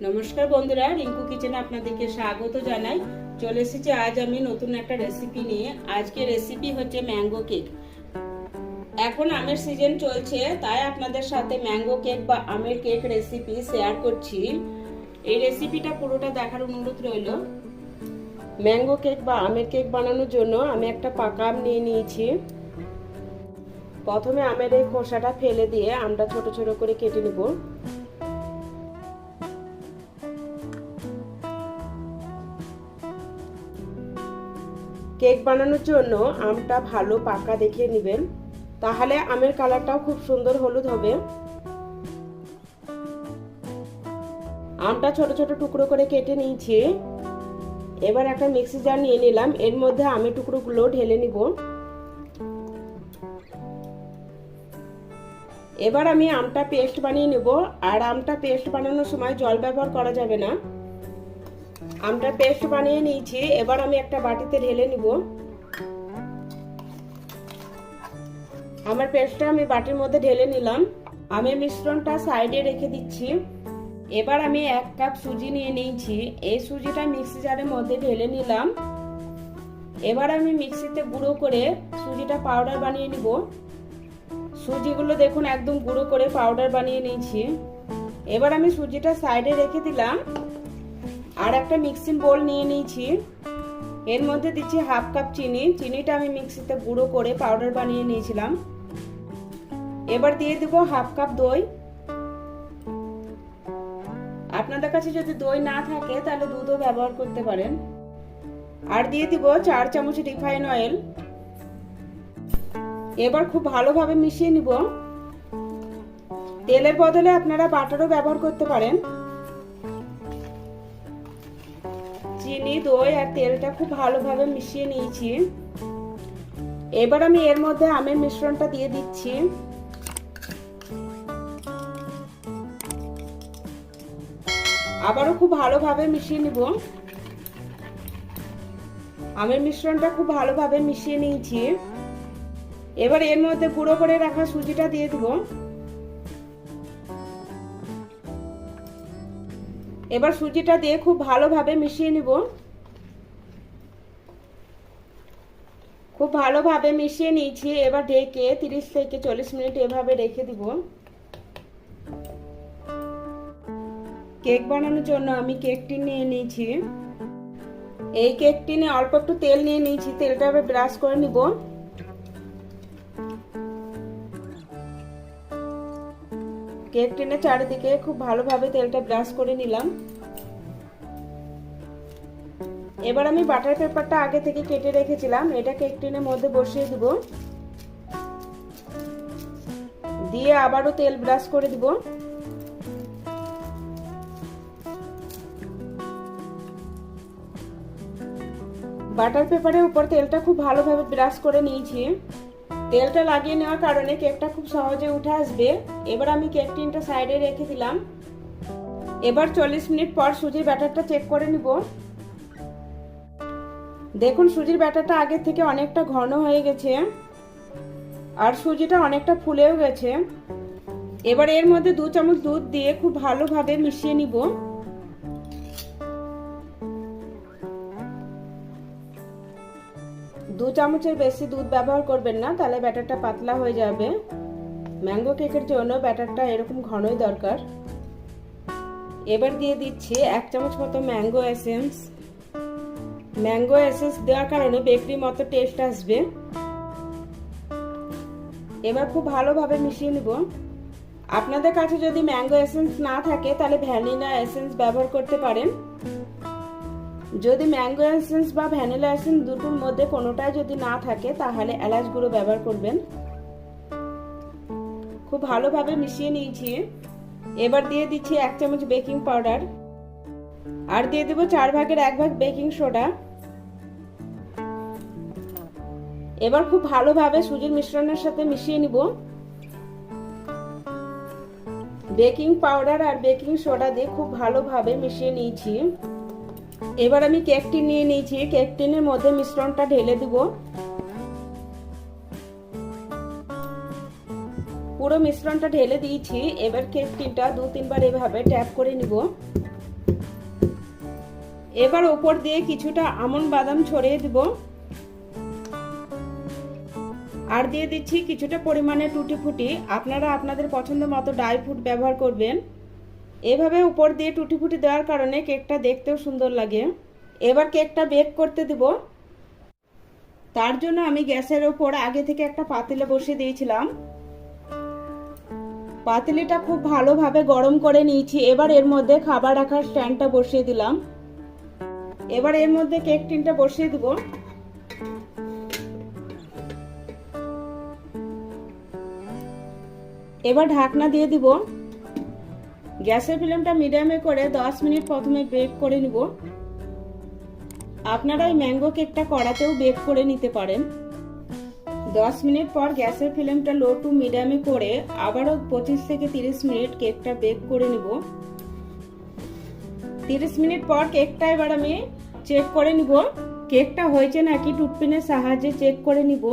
নমস্কার বন্ধুরা, রিঙ্কু কিচেনে আপনাদেরকে স্বাগত জানাই। চলে এসেছি আজ আমি নতুন একটা রেসিপি নিয়ে। আজকে রেসিপি হচ্ছে ম্যাঙ্গো কেক। এখন আমের সিজন চলছে, তাই আপনাদের সাথে ম্যাঙ্গো কেক বা আমের কেক রেসিপি শেয়ার করছি। এই রেসিপিটা পুরোটা দেখার অনুরোধ রইল। ম্যাঙ্গো কেক বা আমের কেক বানানোর জন্য আমি একটা পাকা আম নিয়ে নিয়েছি। প্রথমে আমের এই খোসাটা ফেলে দিয়ে আমটা ছোট ছোট করে কেটে নেব। কেক বানানোর জন্য আমটা ভালো পাকা দেখে নেবেন, তাহলে আমের কালারটাও খুব সুন্দর হলুদ হবে। আমটা ছোট ছোট টুকরো করে কেটে নিয়েছি। এবার একটা মিক্সি জার নিয়ে নিলাম, এর মধ্যে আমের টুকরোগুলো ঢেলে নিব। এবার আমি আমটা পেস্ট বানিয়ে নেব। আর আমটা পেস্ট বানানোর সময় জল ব্যবহার করা যাবে না। আমটা পেস্ট বানিয়ে নিয়েছি, এবার আমি একটা বাটিতে ঢেলে নিব। আমার পেস্টটা আমি বাটির মধ্যে ঢেলে নিলাম। আমি মিশ্রণটা সাইডে রেখে দিচ্ছি। এবার আমি 1 কাপ সুজি নিয়ে নিয়েছি। এই সুজিটা মিক্সি জারের মধ্যে ঢেলে নিলাম। এবার আমি মিক্সিতে গুঁড়ো করে সুজিটা পাউডার বানিয়ে নিব। সুজিগুলো দেখুন একদম গুঁড়ো করে পাউডার বানিয়ে নিয়েছি। এবার আমি সুজিটা সাইডে রেখে দিলাম। আর একটা মিক্সিং বোল নিয়ে নিয়েছি। এর মধ্যে দিচ্ছি 1/2 কাপ চিনি। চিনিটা আমি মিক্সিতে গুঁড়ো করে পাউডার বানিয়ে নিয়েছিলাম। এবার দিয়ে দেব 1/2 কাপ দই। আপনাদের কাছে যদি দই না থাকে তাহলে দুধও ব্যবহার করতে পারেন। আর দিয়ে দিব 4 চামচ রিফাইন অয়েল। এবার খুব ভালোভাবে মিশিয়ে নিব। তেলের বদলে আপনারা বাটারও ব্যবহার করতে পারেন। চিনি, দই আর তেলটা খুব ভালোভাবে মিশিয়ে নিয়েছি। এবার আমি এর মধ্যে আমের মিশ্রণটা দিয়ে দিচ্ছি। আবারও খুব ভালোভাবে মিশিয়ে নিব। আমের মিশ্রণটা খুব ভালোভাবে মিশিয়ে নিয়েছি। এবার এর মধ্যে গুঁড়ো করে রাখা সুজিটা দিয়ে দিব। এবার সুজিটা দিয়ে খুব ভালোভাবে মিশিয়ে নিব। খুব ভালোভাবে মিশিয়ে নিয়েছি। এবার ঢেকে 30 থেকে 40 মিনিট এভাবে রেখে দিব। কেক বানানোর জন্য আমি কেক টিন নিয়ে নিয়েছি। এই কেক টিনে অল্প একটু তেল নিয়ে নিয়েছি। তেলটা আবার ব্রাশ করে নিব। কেক টিনের চারিদিকে খুব ভালোভাবে তেলটা ব্রাশ করে নিলাম। এবার আমি বাটার পেপারটা আগে থেকে কেটে রেখেছিলাম, এটা কেক টিনের মধ্যে বসিয়ে দিব। দিয়ে আবারও তেল ব্রাশ করে দিব। বাটার পেপারের উপর তেলটা খুব ভালোভাবে ব্রাশ করে নিয়েছি। তেলটা লাগিয়ে নেওয়ার কারণে কেকটা খুব সহজে উঠে আসবে। এবার আমি কেক টিনটা সাইডে রেখে দিলাম। এবার 40 মিনিট পর সুজির ব্যাটারটা চেক করে নিব। দেখুন সুজির ব্যাটারটা আগের থেকে অনেকটা ঘন হয়ে গেছে আর সুজিটা অনেকটা ফুলেও গেছে। এবার এর মধ্যে 2 চামচ দুধ দিয়ে খুব ভালোভাবে মিশিয়ে নিব। দু চামচের বেশি দুধ ব্যবহার করবেন না, তাহলে ব্যাটারটা পাতলা হয়ে যাবে। ম্যাঙ্গো কেকের জন্য ব্যাটারটা এরকম ঘনই দরকার। এবার দিয়ে দিচ্ছি 1 চামচ মতো ম্যাঙ্গো এসেন্স। ম্যাঙ্গো এসেন্স দেওয়ার কারণে বেকরি মতো টেস্ট আসবে। এবার খুব ভালোভাবে মিশিয়ে নিব। আপনাদের কাছে যদি ম্যাঙ্গো এসেন্স না থাকে তাহলে ভ্যানিলা এসেন্স ব্যবহার করতে পারেন। যদি ম্যাঙ্গো এসেন্স বা ভ্যানিলা এসেন্স দুটোর মধ্যে কোনোটাই যদি না থাকে তাহলে এলাচ গুঁড়ো ব্যবহার করবেন। খুব ভালোভাবে মিশিয়ে নিয়েছি। এবার দিয়ে দিচ্ছি 1 চামচ বেকিং পাউডার। আর দিয়ে দেব 1/4 ভাগ বেকিং সোডা। এবার খুব ভালোভাবে সুজির মিশ্রণের সাথে মিশিয়ে নিব। বেকিং পাউডার আর বেকিং সোডা দিয়ে খুব ভালোভাবে মিশিয়ে নিয়েছি। এবার আমি কেক টিন নিয়ে নিয়েছি। কেক টিনের মধ্যে মিশ্রণটা ঢেলে দিব। পুরো মিশ্রণটা ঢেলে দিয়েছি। এবার কেক টিনটা 2-3 বার এভাবে ট্যাপ করে নিব। এবার উপর দিয়ে কিছুটা আমন্ড বাদাম ছড়িয়ে দিব, আর দিয়ে দিচ্ছি কিছুটা পরিমাণে টুটি ফুটি। আপনারা আপনাদের পছন্দ মতো ড্রাই ফ্রুট ব্যবহার করবেন। এভাবে উপর দিয়ে টুটি ফুটি দেওয়ার কারণে কেকটা দেখতেও সুন্দর লাগে। এবার কেকটা বেক করতে দিব। তার জন্য আমি গ্যাসের ওপর আগে থেকে একটা পাতিলে বসিয়ে দিয়েছিলাম। পাতিলিটা খুব ভালোভাবে গরম করে নিয়েছি। এবার এর মধ্যে খাবার রাখার স্ট্যান্ডটা বসিয়ে দিলাম। এবার এর মধ্যে কেক টিনটা বসিয়ে দিব। এবার ঢাকনা দিয়ে দিব। গ্যাসের ফ্লেমটা মিডিয়ামে করে 10 মিনিট প্রথমে বেক করে নিব। আপনারা এই ম্যাঙ্গো কেকটা কড়াতেও বেক করে নিতে পারেন। 10 মিনিট পর গ্যাসের ফ্লেমটা লো টু মিডিয়ামে করে আবারও 25 থেকে 30 মিনিট কেকটা বেক করে নিব। 30 মিনিট পর কেকটা এবার আমি চেক করে নিব কেকটা হয়েছে নাকি টুথপিনের সাহায্যে চেক করে নিব।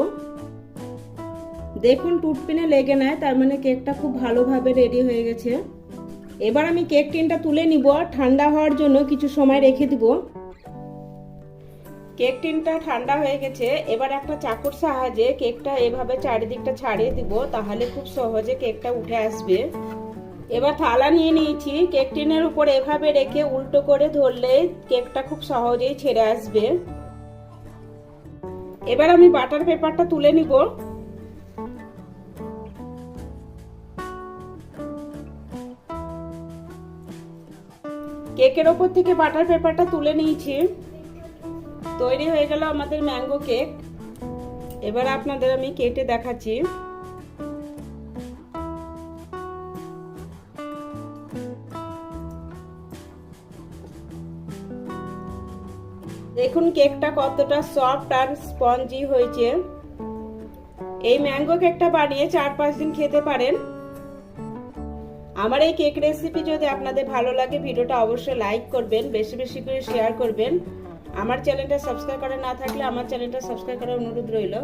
দেখুন টুথপিনে লেগে নাই, তার মানে কেকটা খুব ভালোভাবে রেডি হয়ে গেছে। এবার আমি কেক টিনটা তুলে নিব, ঠান্ডা হওয়ার জন্য কিছু সময় রেখে দিব। কেক টিনটা ঠান্ডা হয়ে গেছে। এবার একটা চাকুর সাহায্যে কেকটা এভাবে চারিদিকটা ছাড়িয়ে দিব, তাহলে খুব সহজে কেকটা উঠে আসবে। এবার থালা নিয়ে নিয়েছি, কেক টিনের উপর এভাবে রেখে উল্টো করে ধরলে কেকটা খুব সহজেই ছেড়ে আসবে। এবার আমি বাটার পেপারটা তুলে নিব। কেকের ওপর থেকে বাটার পেপারটা তুলে নিয়েছি। তৈরি হয়ে গেল আমাদের ম্যাঙ্গো কেক। এবার আপনাদের আমি কেটে দেখাচ্ছি। দেখুন কেকটা কতটা সফট আর স্পঞ্জি হয়েছে। এই ম্যাঙ্গো কেকটা বানিয়ে 4-5 দিন খেতে পারেন। আমার এই কেক রেসিপি যদি আপনাদের ভালো লাগে ভিডিওটা অবশ্যই লাইক করবেন, বেশি বেশি করে শেয়ার করবেন। আমার চ্যানেলটা সাবস্ক্রাইব করা না থাকলে আমার চ্যানেলটা সাবস্ক্রাইব করার অনুরোধ রইল।